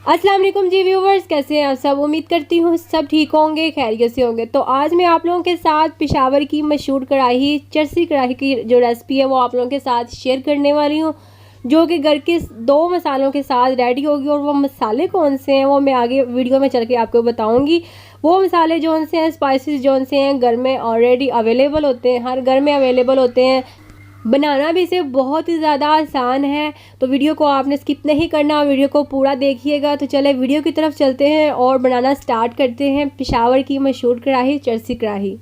अस्सलाम वालेकुम जी व्यूवर्स, कैसे हैं आप सब। उम्मीद करती हूँ सब ठीक होंगे, खैरियत से होंगे। तो आज मैं आप लोगों के साथ पेशावर की मशहूर कढ़ाई चरसी कढ़ाई की जो रेसिपी है वो आप लोगों के साथ शेयर करने वाली हूँ, जो कि घर के 2 मसालों के साथ रेडी होगी। और वो मसाले कौन से हैं वो मैं आगे वीडियो में चल के आपको बताऊँगी। वो मसाले जौन से हैं, स्पाइसेस जौन से हैं, घर में ऑलरेडी अवेलेबल होते हैं, हर घर में अवेलेबल होते हैं। बनाना भी इसे बहुत ही ज़्यादा आसान है। तो वीडियो को आपने स्किप नहीं करना, वीडियो को पूरा देखिएगा। तो चले वीडियो की तरफ चलते हैं और बनाना स्टार्ट करते हैं पेशावर की मशहूर कढ़ाई चरसी कढ़ाई।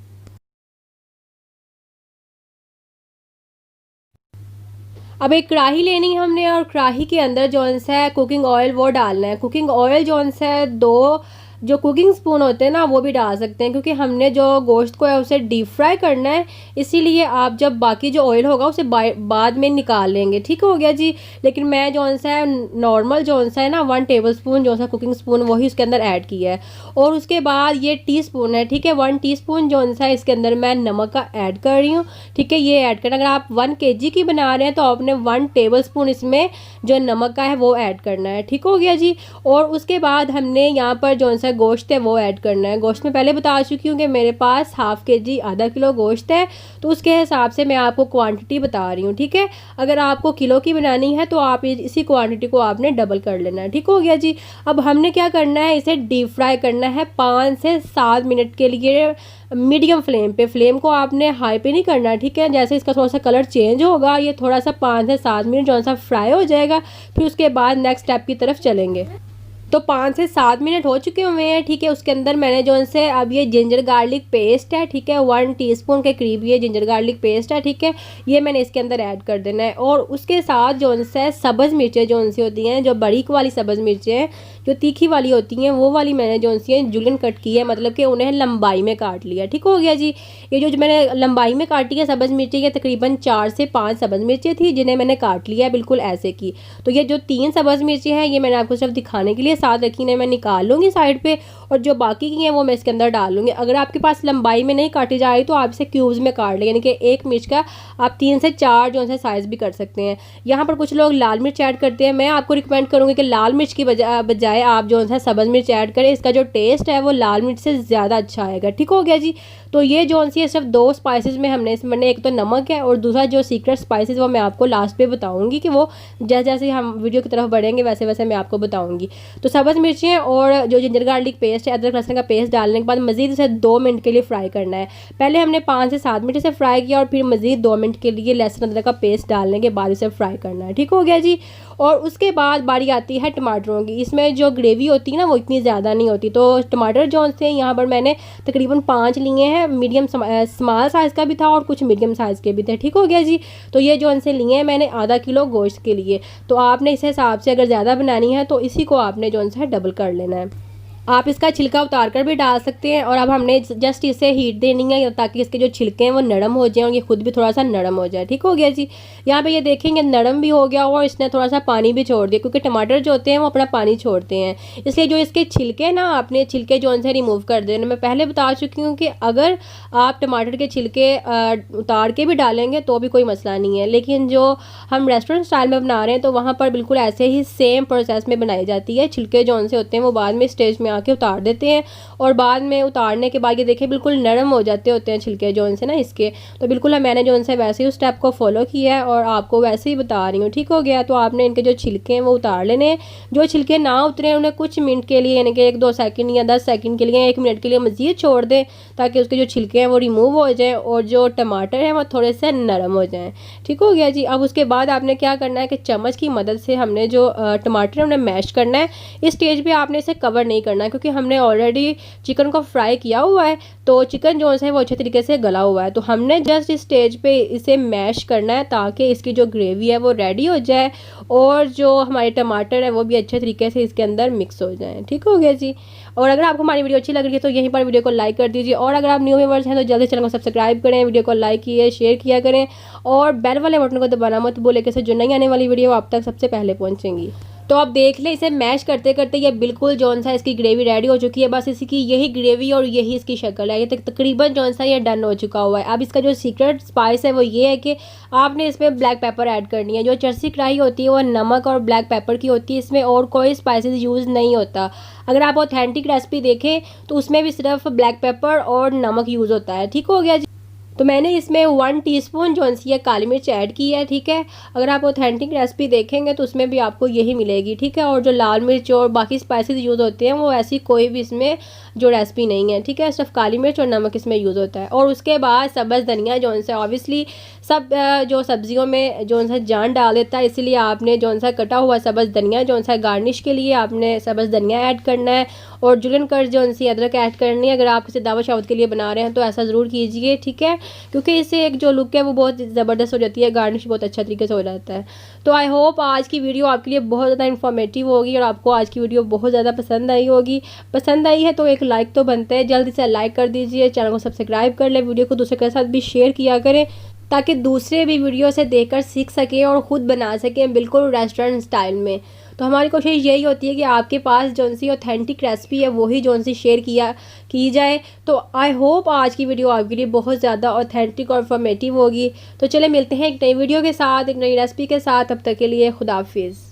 अब एक कढ़ाई लेनी है हमने, और कढ़ाई के अंदर जौन सा है कुकिंग ऑयल वो डालना है। कुकिंग ऑयल जौन सा है, 2 जो कुकिंग स्पून होते हैं ना वो भी डाल सकते हैं, क्योंकि हमने जो गोश्त को है उसे डीप फ्राई करना है। इसीलिए आप जब बाकी जो ऑयल होगा उसे बाद में निकाल लेंगे। ठीक हो गया जी। लेकिन मैं जौन सा है नॉर्मल जौन सा है ना 1 टेबल स्पून जौन सा कुकिंग स्पून वही उसके अंदर ऐड किया है। और उसके बाद ये टी स्पून है, ठीक है, 1 टीस्पून जौन सा है इसके अंदर मैं नमक का ऐड कर रही हूँ। ठीक है, ये ऐड करना। अगर आप 1 केजी की बना रहे हैं तो आपने 1 टेबल स्पून इसमें जो नमक का है वो ऐड करना है। ठीक हो गया जी। और उसके बाद हमने यहाँ पर जौन सा गोश्त है वो ऐड करना है। गोश्त में पहले बता चुकी हूँ कि मेरे पास हाफ केजी आधा किलो गोश्त है, तो उसके हिसाब से मैं आपको क्वांटिटी बता रही हूँ। ठीक है, अगर आपको किलो की बनानी है तो आप इसी क्वांटिटी को आपने डबल कर लेना है। ठीक हो गया जी। अब हमने क्या करना है, इसे डीप फ्राई करना है 5 से 7 मिनट के लिए मीडियम फ्लेम पे। फ्लेम को आपने हाई पे नहीं करना। ठीक है, जैसे इसका थोड़ा सा कलर चेंज होगा, ये थोड़ा सा 5 से 7 मिनट जो सा फ्राई हो जाएगा, फिर उसके बाद नेक्स्ट स्टेप की तरफ चलेंगे। तो 5 से 7 मिनट हो चुके हुए हैं। ठीक है, उसके अंदर मैंने जो से अब ये जिंजर गार्लिक पेस्ट है, ठीक है, 1 टीस्पून के करीब ये जिंजर गार्लिक पेस्ट है। ठीक है, ये मैंने इसके अंदर ऐड कर देना है। और उसके साथ जो से सब्ज़ मिर्चें जो सी होती हैं, जो बारीक वाली सब्ज़ मिर्चें हैं, जो तीखी वाली होती हैं, वो वाली मैंने जो सी है जुलियन कट की है, मतलब कि उन्हें लंबाई में काट लिया। ठीक हो गया जी। ये जो मैंने लंबाई में काटी है सब्ज़ मिर्चें, ये तकरीबन 4 से 5 सब्ज़ मिर्चें थी जिन्हें मैंने काट लिया है बिल्कुल ऐसे की। तो ये जो 3 सब्ज़ मिर्चें हैं ये मैंने आपको सिर्फ दिखाने के लिए साथ रखी ने, मैं निकाल लूँगी साइड पे, और जो बाकी की हैं वो मैं इसके अंदर डाल लूँगी। अगर आपके पास लंबाई में नहीं काटी जा रही तो आप इसे क्यूब्स में काट लें, यानी कि एक मिर्च का आप 3 से 4 जो है साइज़ भी कर सकते हैं। यहाँ पर कुछ लोग लाल मिर्च ऐड करते हैं, मैं आपको रिकमेंड करूँगी कि लाल मिर्च की बजाय आप जो है सब्ज़ मिर्च ऐड करें। इसका जो टेस्ट है वो लाल मिर्च से ज़्यादा अच्छा आएगा। ठीक हो गया जी। तो ये जो सी है सिर्फ 2 स्पाइसेस में हमने इसमें, एक तो नमक है और दूसरा जो सीक्रेट स्पाइसेस वो मैं आपको लास्ट पे बताऊंगी कि वो जैसे जैसे हम वीडियो की तरफ बढ़ेंगे वैसे वैसे मैं आपको बताऊंगी। तो सब्ज़ मिर्चें और जो जिंजर गार्लिक पेस्ट है, अदरक लहसुन का पेस्ट डालने के बाद मज़ीद इसे 2 मिनट के लिए फ्राई करना है। पहले हमने 5 से 7 मिनट से फ्राई किया और फिर मज़ीद 2 मिनट के लिए लहसुन अदरक का पेस्ट डालने के बाद इसे फ्राई करना है। ठीक हो गया जी। और उसके बाद बारी आती है टमाटरों की। इसमें जो ग्रेवी होती है ना वो इतनी ज़्यादा नहीं होती, तो टमाटर जो से यहाँ पर मैंने तकरीबन 5 लिए हैं। मीडियम स्मॉल साइज़ का भी था और कुछ मीडियम साइज़ के भी थे। ठीक हो गया जी। तो ये जो से लिए हैं मैंने आधा किलो गोश्त के लिए। तो आपने इस हिसाब से अगर ज़्यादा बनानी है तो इसी को आपने जो है डबल कर लेना है। आप इसका छिलका उतार कर भी डाल सकते हैं। और अब हमने जस्ट इसे हीट देनी है ताकि इसके जो छिलके हैं वो नरम हो जाएं और ये खुद भी थोड़ा सा नरम हो जाए। ठीक हो गया जी। यहाँ पे ये देखेंगे नरम भी हो गया और इसने थोड़ा सा पानी भी छोड़ दिया, क्योंकि टमाटर जो होते हैं वो अपना पानी छोड़ते हैं। इसलिए जो इसके छिलके ना आपने छिलके जो से रिमूव कर देना। मैं पहले बता चुकी हूँ कि अगर आप टमाटर के छिलके उतार के भी डालेंगे तो भी कोई मसला नहीं है, लेकिन जो हम रेस्टोरेंट स्टाइल में बना रहे हैं तो वहाँ पर बिल्कुल ऐसे ही सेम प्रोसेस में बनाई जाती है। छिलके जो से होते हैं वो बाद में स्टेज में आके उतार देते हैं, और बाद में उतारने के बाद ये देखिए बिल्कुल नरम हो जाते होते हैं छिलके जो से ना इसके। तो बिल्कुल मैंने जो से वैसे ही उस स्टेप को फॉलो किया है और आपको वैसे ही बता रही हूँ। ठीक हो गया। तो आपने इनके जो छिलके हैं वो उतार लेने हैं। जो छिलके ना उतरे उन्हें कुछ मिनट के लिए, यानी कि 1-2 सेकंड या 10 सेकंड के लिए, 1 मिनट के लिए मज़ीद छोड़ दें ताकि उसके जो छिलके हैं वो रिमूव हो जाएँ और जो टमाटर हैं वो थोड़े से नरम हो जाएँ। ठीक हो गया जी। अब उसके बाद आपने क्या करना है कि चम्मच की मदद से हमने जो टमाटर है उन्हें मैश करना है। इस स्टेज पे आपने इसे कवर नहीं करना है, क्योंकि हमने ऑलरेडी चिकन को फ्राई किया हुआ है, तो चिकन जो है वो अच्छे तरीके से गला हुआ है। तो हमने जस्ट इस स्टेज पे इसे मैश करना है ताकि इसकी जो ग्रेवी है वो रेडी हो जाए और जो हमारे टमाटर है वो भी अच्छे तरीके से इसके अंदर मिक्स हो जाए। ठीक हो गया जी। और अगर आपको हमारी वीडियो अच्छी लग रही है तो यहीं पर वीडियो को लाइक कर दीजिए, और अगर आप न्यू व्यूअर्स हैं तो जल्दी चैनल को सब्सक्राइब करें, वीडियो को लाइक किए शेयर किया करें और बेल वाले बटन को दबाना मत भूलें, कि जो नई आने वाली वीडियो आप तक सबसे पहले पहुंचेंगी। तो आप देख लें, इसे मैश करते करते ये बिल्कुल जौन सा इसकी ग्रेवी रेडी हो चुकी है। बस इसकी यही ग्रेवी और यही इसकी शक्ल है। ये तकरीबन जौन सा ये डन हो चुका हुआ है। अब इसका जो सीक्रेट स्पाइस है वो ये है कि आपने इसमें ब्लैक पेपर ऐड करनी है। जो चरसी कढ़ाई होती है वो नमक और ब्लैक पेपर की होती है, इसमें और कोई स्पाइसेस यूज़ नहीं होता। अगर आप ऑथेंटिक रेसिपी देखें तो उसमें भी सिर्फ ब्लैक पेपर और नमक यूज़ होता है। ठीक हो गया जी। तो मैंने इसमें 1 टीस्पून जौन सी है काली मिर्च ऐड की है। ठीक है, अगर आप ऑथेंटिक रेसिपी देखेंगे तो उसमें भी आपको यही मिलेगी। ठीक है, और जो लाल मिर्च और बाकी स्पाइसेस यूज़ होते हैं वो ऐसी कोई भी इसमें जो रेसिपी नहीं है। ठीक है, सिर्फ काली मिर्च और नमक इसमें यूज़ होता है। और उसके बाद सब्ज़ धनिया जौन सा ऑब्वियसली सब जो सब्जियों में जौन सा जान डाल देता है, इसलिए आपने जौन सा कटा हुआ सब्ज़ धनिया जौन सा गार्निश के लिए आपने सब्ज़ धनिया ऐड करना है। और जुलन कर जौन सी अदरक ऐड करनी है। अगर आप इसे दावत शावत के लिए बना रहे हैं तो ऐसा ज़रूर कीजिए। ठीक है, क्योंकि इससे एक जो लुक है वो बहुत ज़बरदस्त हो जाती है, गार्निश बहुत अच्छा तरीके से हो जाता है। तो आई होप आज की वीडियो आपके लिए बहुत ज़्यादा इन्फॉर्मेटिव होगी और आपको आज की वीडियो बहुत ज़्यादा पसंद आई होगी। पसंद आई है तो एक लाइक तो बनता है, जल्दी से लाइक कर दीजिए, चैनल को सब्सक्राइब कर लें, वीडियो को दूसरे के साथ भी शेयर किया करें ताकि दूसरे भी वीडियो से देखकर सीख सकें और ख़ुद बना सकें बिल्कुल रेस्टोरेंट स्टाइल में। तो हमारी कोशिश यही होती है कि आपके पास जौन सी ऑथेंटिक रेसिपी है वही जौन सी शेयर की जाए। तो आई होप आज की वीडियो आपके लिए बहुत ज़्यादा ऑथेंटिक और इन्फॉर्मेटिव होगी। तो चले मिलते हैं एक नई वीडियो के साथ, एक नई रेसिपी के साथ। तब तक के लिए खुदा हाफिज़।